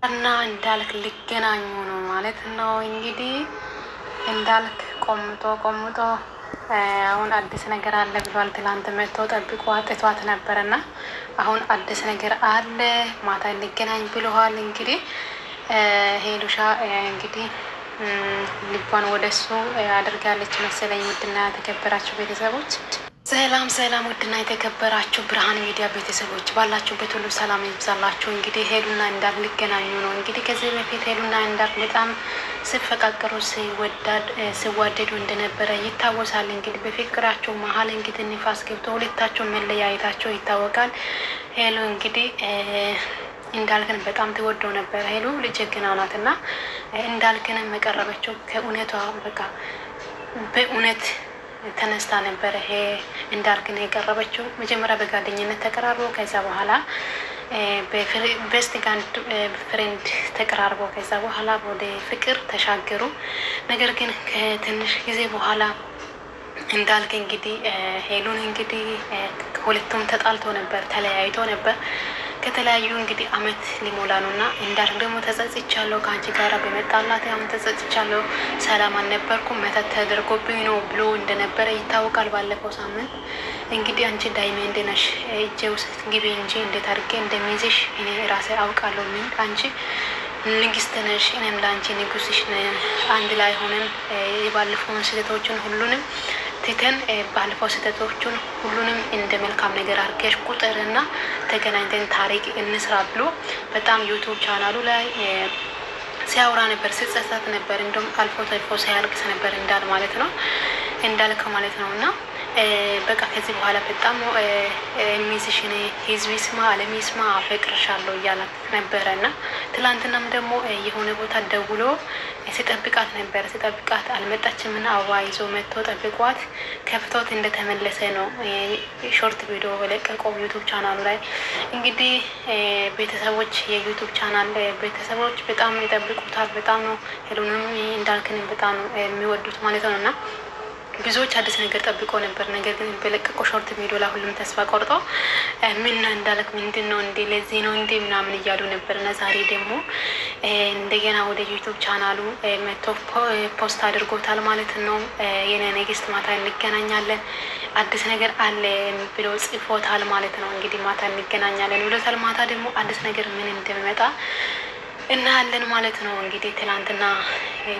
እና እንዳልክ ሊገናኙ ነው ማለት ነው። እንግዲህ እንዳልክ ቆምጦ አሁን አዲስ ነገር አለ ብሏል። ትላንት መጥቶ ጠብቆ አጥቷት ነበርና አሁን አዲስ ነገር አለ ማታ እንገናኝ ብለዋል። እንግዲህ ሄሉሻ እንግዲህ ልቧን ወደሱ አድርጋለች መሰለኝ። ውድና የተከበራችሁ ቤተሰቦች ሰላም ውድና የተከበራችሁ ብርሃን ሚዲያ ቤተሰቦች ባላችሁበት ሁሉ ሰላም ይብዛላችሁ። እንግዲህ ሄሉና እንዳልክ ሊገናኙ ነው። እንግዲህ ከዚህ በፊት ሄሉና እንዳልክ በጣም ሲፈቃቀሩ ሲዋደዱ እንደነበረ ይታወሳል። እንግዲህ በፍቅራቸው መሀል እንግዲህ ንፋስ ገብቶ ሁለታቸው መለያየታቸው ይታወቃል። ሄሉ እንግዲህ እንዳልክን በጣም ትወደው ነበር። ሄሉ ጀግና ናት እና እንዳልክንን መቀረበችው ከእውነቷ በቃ በእውነት ተነስታ ነበረ። ይሄ እንዳልክን የቀረበችው መጀመሪያ በጓደኝነት ተቀራርቦ ከዛ በኋላ በስት ፍሬንድ ተቀራርቦ ከዛ በኋላ ወደ ፍቅር ተሻገሩ። ነገር ግን ከትንሽ ጊዜ በኋላ እንዳልክ እንግዲህ ሄሉን እንግዲህ ሁለቱም ተጣልቶ ነበር፣ ተለያይቶ ነበር። ከተለያዩ እንግዲህ አመት ሊሞላ ነው እና እንዳልክ ደግሞ ተጸጽቻለሁ ከአንቺ ጋር በመጣላት አሁን ተጸጽቻለሁ፣ ሰላም አልነበርኩም፣ መተት ተደርጎብኝ ነው ብሎ እንደነበረ ይታወቃል። ባለፈው ሳምንት እንግዲህ አንቺ ዳይመንድ ነሽ እጄ ውስጥ ግቢ እንጂ እንዴት አድርጌ እንደሚይዝሽ እኔ ራሴ አውቃለሁ። ምን አንቺ ንግስት ነሽ፣ እኔም ለአንቺ ንጉስሽ፣ አንድ ላይ ሆነን የባለፈውን ስህተቶችን ሁሉንም ትተን ባለፈው ስህተቶቹን ሁሉንም እንደ መልካም ነገር አድርገሽ ቁጥርና ተገናኝተን ታሪክ እንስራ ብሎ በጣም ዩቱብ ቻናሉ ላይ ሲያወራ ነበር፣ ሲጸጸት ነበር። እንደውም አልፎ ተልፎ ሲያልቅስ ነበር እንዳልክ ማለት ነው እና በቃ ከዚህ በኋላ በጣም የሚይዝሽ እኔ ህዝብ ይስማ ዓለም ይስማ አፈቅርሻለሁ እያላት ነበረ እና ትላንትናም ደግሞ የሆነ ቦታ ደውሎ ሲጠብቃት ነበር። ሲጠብቃት አልመጣችም እና አበባ ይዞ መጥቶ ጠብቋት ከፍቶት እንደተመለሰ ነው ሾርት ቪዲዮ በለቀቀው ዩቱብ ቻናሉ ላይ። እንግዲህ ቤተሰቦች የዩቱብ ቻናል ቤተሰቦች በጣም ይጠብቁታል። በጣም ነው ሄሉንም እንዳልክንም በጣም ነው የሚወዱት ማለት ነው እና ብዙዎች አዲስ ነገር ጠብቆ ነበር። ነገር ግን በለቀቀው ሾርት ቪዲዮ ላይ ሁሉም ተስፋ ቆርጦ ምን እንዳልክ ምንድን ነው እንዴ ለዚህ ነው እንዴ ምናምን እያሉ ነበር እና ዛሬ ደግሞ እንደገና ወደ ዩቱብ ቻናሉ መጥቶ ፖስት አድርጎታል ማለት ነው። የኔ ንግስት ማታ እንገናኛለን አዲስ ነገር አለ ብሎ ጽፎታል ማለት ነው። እንግዲህ ማታ እንገናኛለን ብሎታል። ማታ ደግሞ አዲስ ነገር ምን እንደሚመጣ እናያለን ማለት ነው። እንግዲህ ትላንትና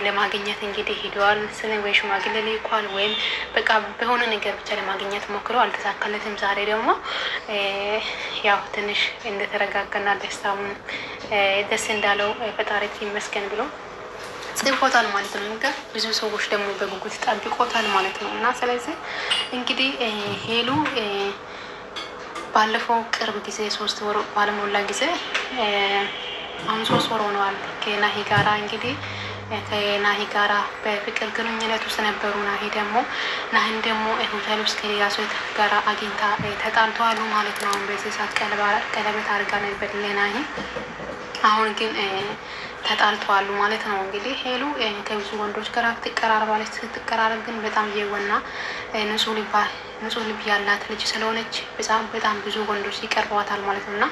ለማግኘት እንግዲህ ሂደዋል ስለ ወይ ሽማግሌ ልኳል ወይም በቃ በሆነ ነገር ብቻ ለማግኘት ሞክሮ አልተሳካለትም። ዛሬ ደግሞ ያው ትንሽ እንደተረጋጋና ደስታውን ደስ እንዳለው ፈጣሪ ይመስገን ብሎ ጽፎታል ማለት ነው። እንግዲህ ብዙ ሰዎች ደግሞ በጉጉት ጠብቆታል ማለት ነው እና ስለዚህ እንግዲህ ሄሉ ባለፈው ቅርብ ጊዜ 3 ወር ባለሞላ ጊዜ አሁን 3 ወር ሆነዋል ከናሂ ጋራ እንግዲህ ከናሂ ጋራ በፍቅር ግንኙነት ውስጥ ነበሩ። ናሂን ደግሞ ሆቴል ውስጥ ከሌላ ሰው ጋራ አግኝታ ተጣልተዋል ማለት ነው። አሁን በዚህ ሰዓት ቀለበት አድርጋ ነበር ለናሂ። አሁን ግን ተጣልተዋል ማለት ነው። እንግዲህ ሄሉ ከብዙ ወንዶች ጋር ትቀራረባለች። ስትቀራረብ ግን በጣም የወና ንጹህ ልብ ያላት ልጅ ስለሆነች በጣም ብዙ ወንዶች ይቀርቧታል ማለት ነው እና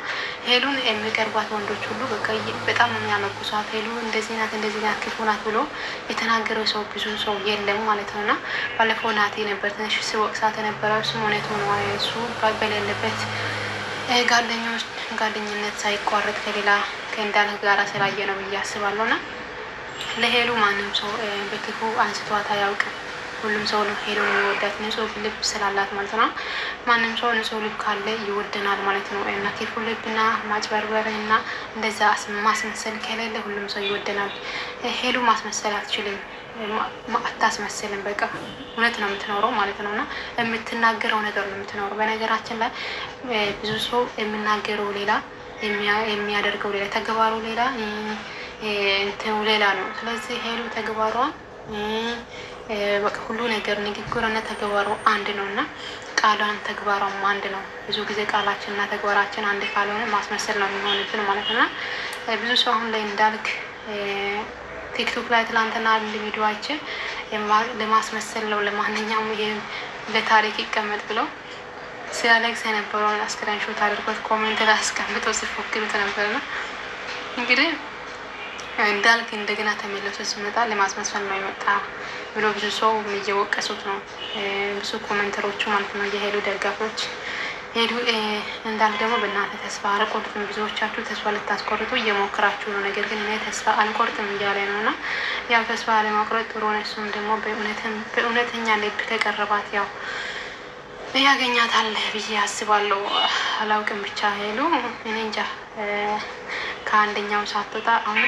ሄሉን የሚቀርቧት ወንዶች ሁሉ በጣም ነው የሚያመጉሷት። ሄሉ እንደዚህ ናት ክፉ ናት ብሎ የተናገረው ሰው ብዙ ሰው የለም ማለት ነው እና ባለፈው ናቴ ነበር ትንሽ ሲወቅሳት የነበረው እሱም እውነቱ ነው። እሱ በሌለበት ጓደኝነት ሳይቋረጥ ከእንዳልክ ጋራ ስላየ ነው ብዬ አስባለሁ እና ለሄሉ ማንም ሰው በክፉ አንስቷት አያውቅም። ሁሉም ሰው ነው ሄሉን የሚወዳት ንጹህ ልብ ስላላት ማለት ነው። ማንም ሰው ንጹህ ልብ ካለ ይወደናል ማለት ነው እና ክፉ ልብና ማጭበርበር እና እንደዛ ማስመሰል ከሌለ ሁሉም ሰው ይወደናል። ሄሉ ማስመሰል አትችልም፣ አታስመስልም። በቃ እውነት ነው የምትኖረው ማለት ነው እና የምትናገረው ነገር ነው የምትኖረው። በነገራችን ላይ ብዙ ሰው የሚናገረው ሌላ የሚያደርገው ሌላ ተግባሩ ሌላ እንትኑ ሌላ ነው። ስለዚህ ሄሉ ተግባሯ በቃ ሁሉ ነገር ንግግርና ተግባሩ አንድ ነው እና ቃሏን ተግባሯም አንድ ነው። ብዙ ጊዜ ቃላችንና ተግባራችን አንድ ካልሆነ ማስመሰል ነው የሚሆንብን ማለት ነው። ብዙ ሰው አሁን ላይ እንዳልክ ቲክቶክ ላይ ትላንትና አንድ ቪዲዮ አይቼ ለማስመሰል ነው ለማንኛውም ለታሪክ ይቀመጥ ብለው ሲያለቅስ የነበረውን ስክሪንሾት አድርጎት ኮሜንት ላይ አስቀምጠው ሲፎክሩት ነበርና እንግዲህ እንዳልክ እንደገና ተመለሱ ሲመጣ ለማስመሰል ነው የመጣ ብሎ ብዙ ሰው እየወቀሱት ነው። ብዙ ኮመንተሮቹ ማለት ነው የሄሉ ደጋፊዎች ሄዱ እንዳልክ ደግሞ በእናንተ ተስፋ አልቆርጥም፣ ብዙዎቻችሁ ተስፋ ልታስቆርጡ እየሞክራችሁ ነው፣ ነገር ግን እኔ ተስፋ አልቆርጥም እያለ ነው። እና ያው ተስፋ አለማቁረጥ ጥሩ ነው። እሱም ደግሞ በእውነተኛ ልብ ከቀረባት ያው ያገኛታል ብዬ አስባለሁ። አላውቅም ብቻ ሄሉ እኔ እንጃ ከአንደኛው ሳትወጣ አሁን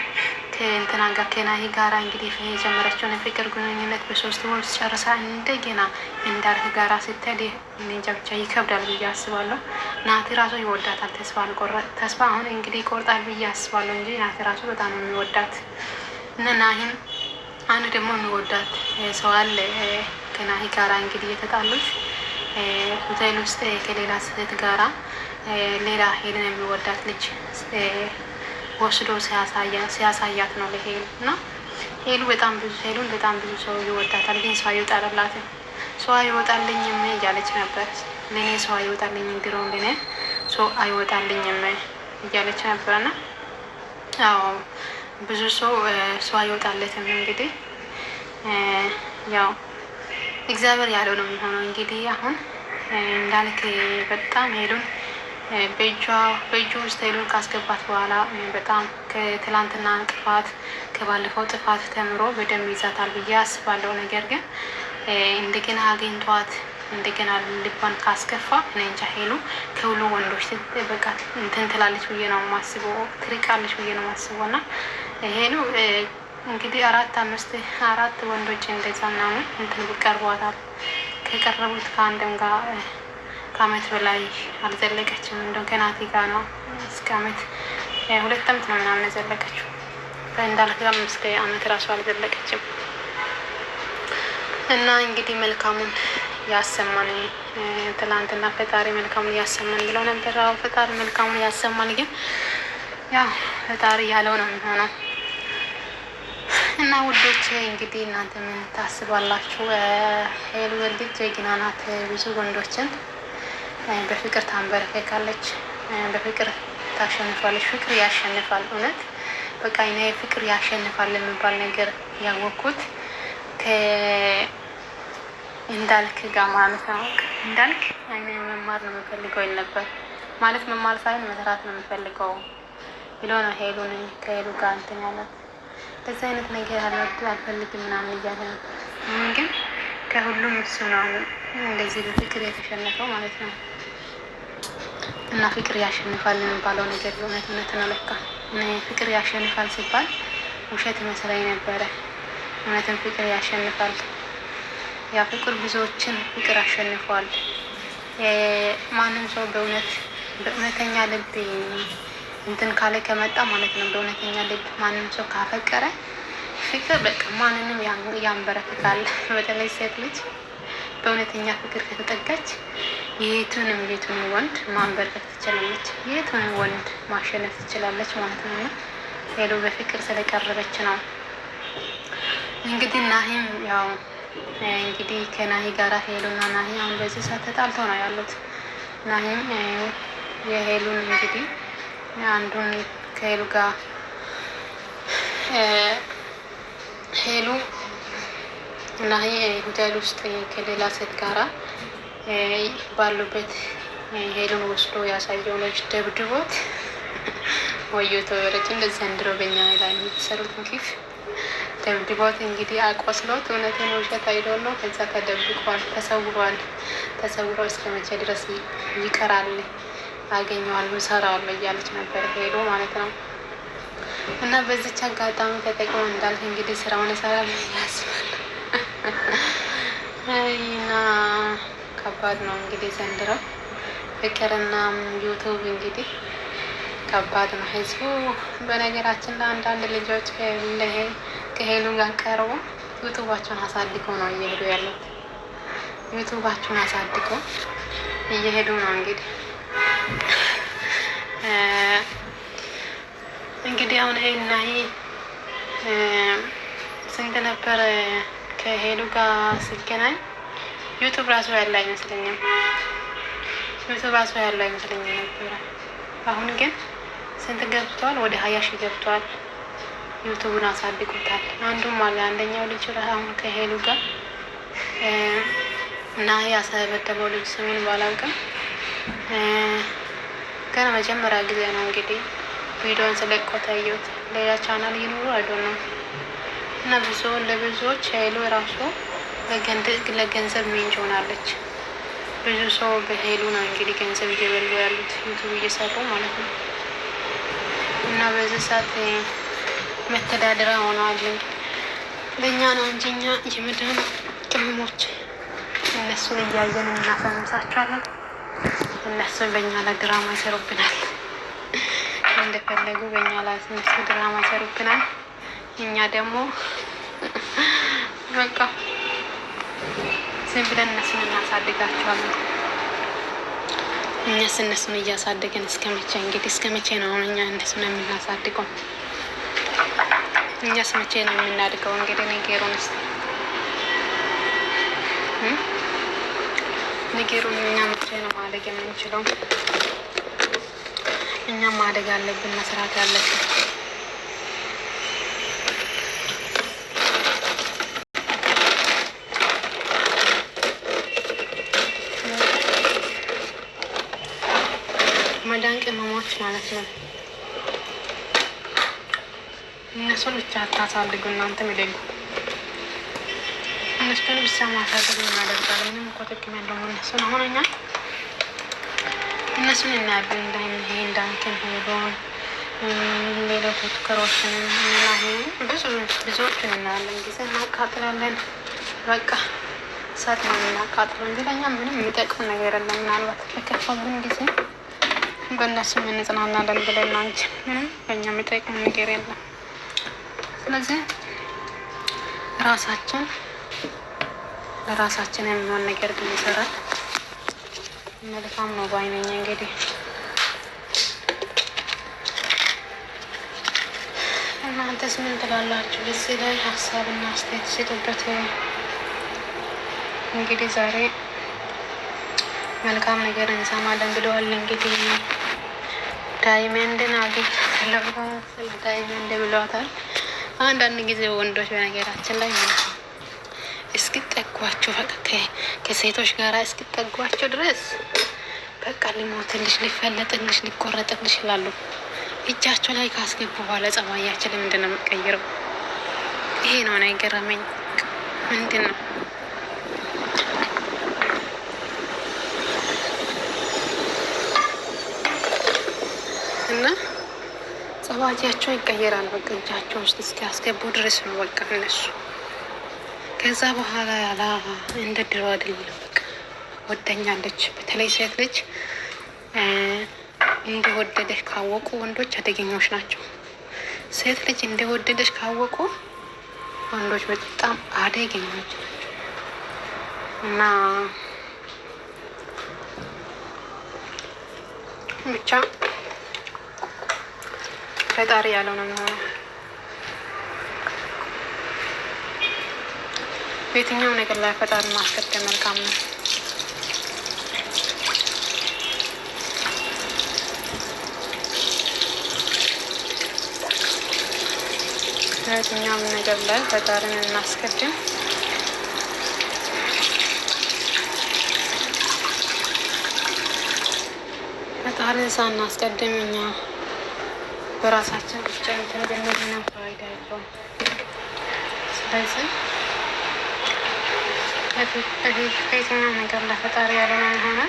ከእንትና ጋር ከናሂ ጋራ እንግዲህ የጀመረችውን የፍቅር ግንኙነት በሶስት ወር ጨርሳ እንደገና እንዳልክ ጋራ ስትሄድ እኔ እንጃ ብቻ ይከብዳል ብዬ አስባለሁ። ናቲ ራሱ ይወዳታል። ተስፋ አሁን እንግዲህ ይቆርጣል ብዬ አስባለሁ እንጂ ናቲ ራሱ በጣም ነው የሚወዳት እና ናሂም አንድ ደግሞ የሚወዳት ሰው አለ ከናሂ ጋራ እንግዲህ የተጣሉት ሆቴል ውስጥ ከሌላ ሴት ጋራ ሌላ ሄልን የሚወዳት ልጅ ወስዶ ሲያሳያት ነው ለሄሉ እና ሄሉን በጣም ብዙ ሰው ይወዳታል። ግን ሰው አይወጣላትም። ሰው አይወጣልኝም እያለች ነበር። ለእኔ ሰው አይወጣልኝም፣ ድሮ ለእኔ ሰው አይወጣልኝም እያለች ነበርና አዎ ብዙ ሰው አይወጣለትም። እንግዲህ ያው እግዚአብሔር ያለው ነው የሚሆነው። እንግዲህ አሁን እንዳልክ በጣም ሄሉን በእጁ ውስጥ ሄሉን ካስገባት በኋላ በጣም ከትላንትና ጥፋት ከባለፈው ጥፋት ተምሮ በደንብ ይዛታል ብዬ አስባለሁ። ነገር ግን እንደገና አግኝቷት እንደገና ልቧን ካስከፋ እኔ እንጃ ሄሉ ከሁሉ ወንዶች በቃ እንትን ትላለች ብዬ ነው ማስበው፣ ትሪቃለች ብዬ ነው ማስበው። እና ሄሉ እንግዲህ አራት ወንዶች እንደዛ ምናምን እንትን ቀርቧታል። ከቀረቡት ከአንድም ጋር ከአመት በላይ አልዘለቀችም። እንደው ከናቲ ጋር ነው እስከ አመት 2 አመት ነው ምናምን የዘለቀችው። እንዳልክ ጋር እስከ አመት ራሱ አልዘለቀችም። እና እንግዲህ መልካሙን ያሰማን። ትላንትና ፈጣሪ መልካሙን ያሰማን ብለው ነበር። አዎ ፈጣሪ መልካሙን ያሰማን። ግን ያው ፈጣሪ ያለው ነው የሚሆነው። እና ውዶች እንግዲህ እናንተ ምን ታስባላችሁ? ሄሉ ወልድ ጀግና ናት። ብዙ ወንዶችን በፍቅር ታንበረከካለች፣ በፍቅር ታሸንፋለች። ፍቅር ያሸንፋል። እውነት በቃ እኔ ፍቅር ያሸንፋል የሚባል ነገር ያወቅኩት እንዳልክ ጋር ማለት ነው። እንዳልክ እኔ መማር ነው የምፈልገው ይል ነበር ማለት መማር ሳይሆን መስራት ነው የምፈልገው ብሎ ነው ሄሉን ከሄሉ ጋር እንትን ያላት። በዚህ አይነት ነገር አልፈልግም ምናምን እያለ ነበር። ግን ከሁሉም እሱ ነው እንደዚህ በፍቅር የተሸነፈው ማለት ነው። እና ፍቅር ያሸንፋል የሚባለው ነገር እውነት ነው ለካ። ፍቅር ያሸንፋል ሲባል ውሸት መስለኝ ነበረ። እውነትም ፍቅር ያሸንፋል። ያ ፍቅር ብዙዎችን ፍቅር አሸንፏል። ማንም ሰው በእውነተኛ ልብ እንትን ካለ ከመጣ ማለት ነው። በእውነተኛ ልብ ማንም ሰው ካፈቀረ ፍቅር በቃ ማንንም ያንበረክካል። በተለይ ሴት ልጅ በእውነተኛ ፍቅር ከተጠጋች የቱንም ወንድ ማንበርከክ ትችላለች፣ የቱንም ወንድ ማሸነፍ ትችላለች ማለት ነው። እና ሄሉ በፍቅር ስለቀረበች ነው እንግዲህ። ናሂም ያው እንግዲህ ከናሂ ጋራ ሄሉና ናሂ አሁን በዚህ ሰዓት ተጣልተው ነው ያሉት። ናሂም የሄሉን እንግዲህ አንዱን ከሄሉ ጋር ሄሉ ናሂ ሆቴል ውስጥ ከሌላ ሴት ጋራ ባሉበት ሄሉን ወስዶ ያሳየው ልጅ ደብድቦት ወዮ ተወረች። እንደዚህ ዘንድሮ በእኛ ላይ የሚሰሩት ምግብ ደብድቦት እንግዲህ አቆስሎት እውነትን ውሸት አይደል ነው። ከዛ ተደብቋል፣ ተሰውሯል። እስከ መቼ ድረስ ይቀራል? አገኘዋለሁ፣ እሰራዋለሁ እያለች ነበር ሄሉ ማለት ነው። እና በዚች አጋጣሚ ተጠቅሞ እንዳልክ እንግዲህ ስራውን ይሰራል ያስባል። እና ከባድ ነው እንግዲህ ዘንድሮ ፍቅርና ዩቱብ እንግዲህ ከባድ ነው። ህዝቡ በነገራችን ላይ አንዳንድ ልጆች ከሄሉ ጋር ቀርቦ ዩቱባቸውን አሳድገው ነው እየሄዱ ያሉት። ዩቱባቸውን አሳድገው እየሄዱ ነው እንግዲህ አሁን ይሄና ስንት ነበር ከሄሉ ጋር ሲገናኝ ዩቱብ ራሱ ያለ አይመስለኝም። ነበረ። አሁን ግን ስንት ገብቷል? ወደ 20 ሺህ ገብቷል። ዩቱቡን አሳድጎታል። አንዱም አለ አንደኛው ልጅ አሁን ከሄሉ ጋር እና ያሰበደበው ልጅ ስሙን ባላውቅም ገና መጀመሪያ ጊዜ ነው እንግዲህ ቪዲዮን ስለቆታ ያየሁት። ሌላ ቻናል ይኖሩ አይዶን ነው እና ለብዙዎች ሄሉ ራሱ ለገንዘብ ምንጭ ሆናለች። ብዙ ሰው በሄሉ ነው እንግዲህ ገንዘብ እየበሉ ያሉት ዩቱብ እየሰሩ ማለት ነው። እና በዚህ ሰዓት መተዳደሪያ ሆነዋል። ለእኛ ነው እንጂ እኛ የምድር ቅመሞች እነሱን እያየን እናፈምሳቸዋለን። እነሱ በእኛ ላይ ድራማ ይሰሩብናል። እንደፈለጉ በእኛ ላይ እነሱ ድራማ ይሰሩብናል። እኛ ደግሞ በቃ ዝም ብለን እነሱን እናሳድጋቸዋለን። እኛስ እነሱን እያሳደገን እስከ መቼ እንግዲህ እስከ መቼ ነው አሁን እኛ እነሱን የምናሳድገው? እኛስ መቼ ነው የምናድገው? እንግዲህ ንገሩን እስኪ ንገሩን። እኛ መቼ ነው ማደግ የምንችለው? እኛም ማደግ አለብን፣ መስራት አለብን። መዳን ቅመሞች ማለት ነው። እነሱን ብቻ አታሳድጉ፣ እናንተ ሚደጉ እነሱን ብቻ ማሳደግ እናደርጋለን። ምንም እኮ ጥቅም ያለው እነሱን አሁን እኛ እነሱን እናያለን። እንዳንክን ሄዶን ሌሎች ቱከሮችን ብዙዎችን እናያለን። ጊዜ እናቃጥላለን። በቃ እሳት ነው የምናቃጥለው እንጂ ለእኛ ምንም የሚጠቅም ነገር የለም። ምናልባት በከፋብን ጊዜ በእነሱ የምንጽናናለን ብለን ነው እንጂ ምንም በእኛ የሚጠቅም ነገር የለም። ስለዚህ ለራሳችን የሚሆን ነገር ብንሰራ መልካም ነው ባይነኝ። እንግዲህ እናንተስ ምን ትላላችሁ? በዚህ ላይ ሀሳብና አስተያየት ስጡበት። እንግዲህ ዛሬ መልካም ነገር እንሰማለን ብለዋል። እንግዲህ ዳይመንድን አግኝቻለሁ ስለ ዳይመንድ ብለዋታል። አንዳንድ ጊዜ ወንዶች በነገራችን ላይ ማለት ነው እስኪጠጓቸው በቃ ከሴቶች ጋር እስኪጠጓቸው ድረስ በቃ ሊሞትልሽ፣ ሊፈለጥልሽ፣ ሊቆረጥልሽ ይላሉ። እጃቸው ላይ ካስገቡ በኋላ ጸባያቸው ለምንድን ነው የሚቀይረው? ይሄ ነው እኔ የገረመኝ። ምንድን ነው እና ጸባያቸው ይቀየራል። በቃ እጃቸው ውስጥ እስኪያስገቡ ድረስ ነው በቃ እነሱ። ከዛ በኋላ ያላ እንደ ድሮ አይደለም። በቃ ወደኛለች። በተለይ ሴት ልጅ እንደወደደች ካወቁ ወንዶች አደገኞች ናቸው። ሴት ልጅ እንደወደደች ካወቁ ወንዶች በጣም አደገኞች ናቸው። እና ብቻ ፈጣሪ ያለው ነው የሚሆነው። በየትኛው ነገር ላይ ፈጣሪ ማስቀደም መልካም ነው። በየትኛውም ነገር ላይ ፈጣሪን እናስቀድም። ፈጣሪን ሳናስቀድም እኛ በራሳችን ብቻ እንትን ብንልና ፋይዳ የለውም። ስለዚህ በየትኛው ነገር ለፈጣሪ ያለነው የሆነ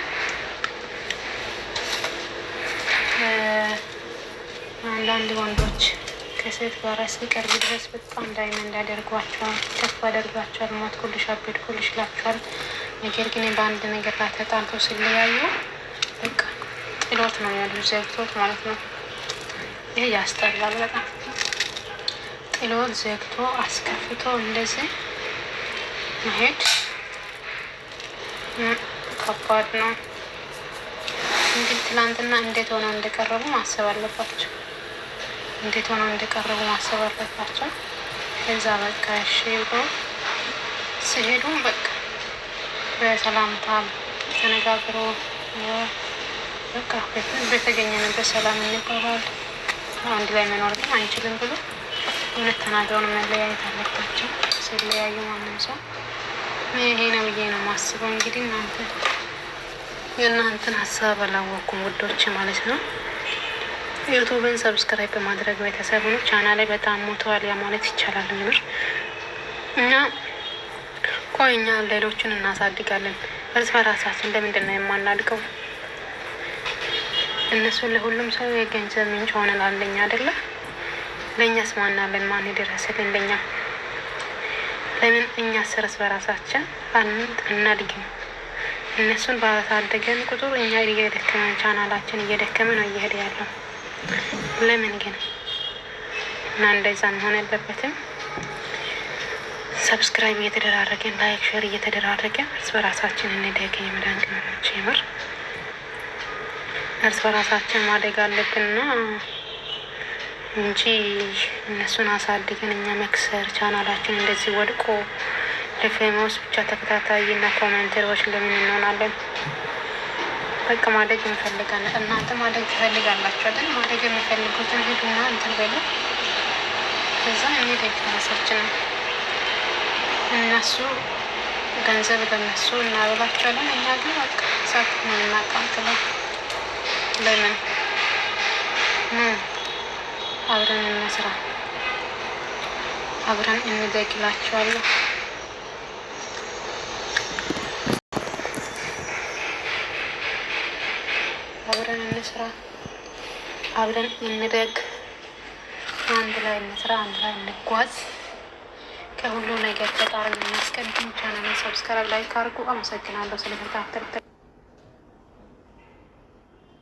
አንዳንድ ወንዶች ከሴት ጋር እስኪቀርቡ ድረስ በጣም ዳይመንድ ያደርጓቸዋል፣ ከፍ ያደርጓቸዋል፣ ሞት ኩልሽ አቤት ኩልሽ ይላቸዋል። ነገር ግን በአንድ ነገር ላይ ተጣልተው ሲለያዩ በቃ ጥሎት ነው ያሉ፣ ዘግቶት ማለት ነው። ይህ ያስጠላል በጣም። ጥሎት ዘግቶ አስከፍቶ እንደዚህ መሄድ ከባድ ነው። እንግዲህ ትላንትና እንዴት ሆነው እንደቀረቡ ማሰብ አለባቸው። እንዴት ሆነው እንደቀረቡ ማሰብ አለባቸው። ከዛ በቃ እሺ ብሎ ሲሄዱ በቃ በሰላምታ ተነጋግሮ በቃ በተገኘንበት ሰላም እንባባል፣ አንድ ላይ መኖር ግን አንችልም ብሎ እውነት ተናግረው ነው መለያየት አለባቸው። ሲለያዩ ማንም ሰው ይሄ ነው ብዬ ነው ማስበው። እንግዲህ እናንተ የእናንተን ሀሳብ አላወኩም ውዶች ማለት ነው። ዩቱብን ሰብስክራይብ በማድረግ ቤተሰብ ሆኖ ቻናል ላይ በጣም ሞተዋል ያ ማለት ይቻላል። ምር እኛ ሌሎችን እናሳድጋለን፣ እርስ በራሳችን ለምንድን ነው የማናድገው? እነሱን ለሁሉም ሰው የገንዘብ ምንጭ ሆነናለኝ አይደለ? ለእኛስ ማናለን? ማን ይደረስልን ለኛ? ለምን እኛስ እርስ በራሳችን አናድግም? እነሱን ባሳደገን ቁጥር እኛ እየደከመን ቻናላችን እየደከመ ነው እየሄደ ያለው። ለምን ግን? እና እንደዛ መሆን የለበትም። ሰብስክራይብ እየተደራረገን ላይክ ሼር እየተደራረገን እርስ በራሳችን እንደግ። የመዳን ቅመሞች የምር እርስ በራሳችን ማደግ አለብንና እንጂ እነሱን አሳድገን እኛ መክሰር ቻናላችን እንደዚህ ወድቆ ለፌመስ ብቻ ተከታታይና ኮሜንተሮች ለምን እንሆናለን? በቃ ማደግ እንፈልጋለን። እናንተ ማደግ ትፈልጋላችሁ አይደል? ማደግ የሚፈልጉትን ሂዱና እንትን በሉ። ከዛ እንደግ ራሳችን እነሱ ገንዘብ ለነሱ እናበላቸዋለን። እኛ ግን በቃ ሳት ነው እናቃጥለው። ለምን አብረን እንስራ፣ አብረን እንደግላቸዋለሁ። አብረን እንስራ፣ አብረን እንደግ፣ አንድ ላይ እንስራ፣ አንድ ላይ እንጓዝ። ከሁሉ ነገር ፈጣሪ የሚያስቀድም ቻናልን ሰብስክራይብ ላይክ አድርጉ። አመሰግናለሁ ስለተከታተላችሁ።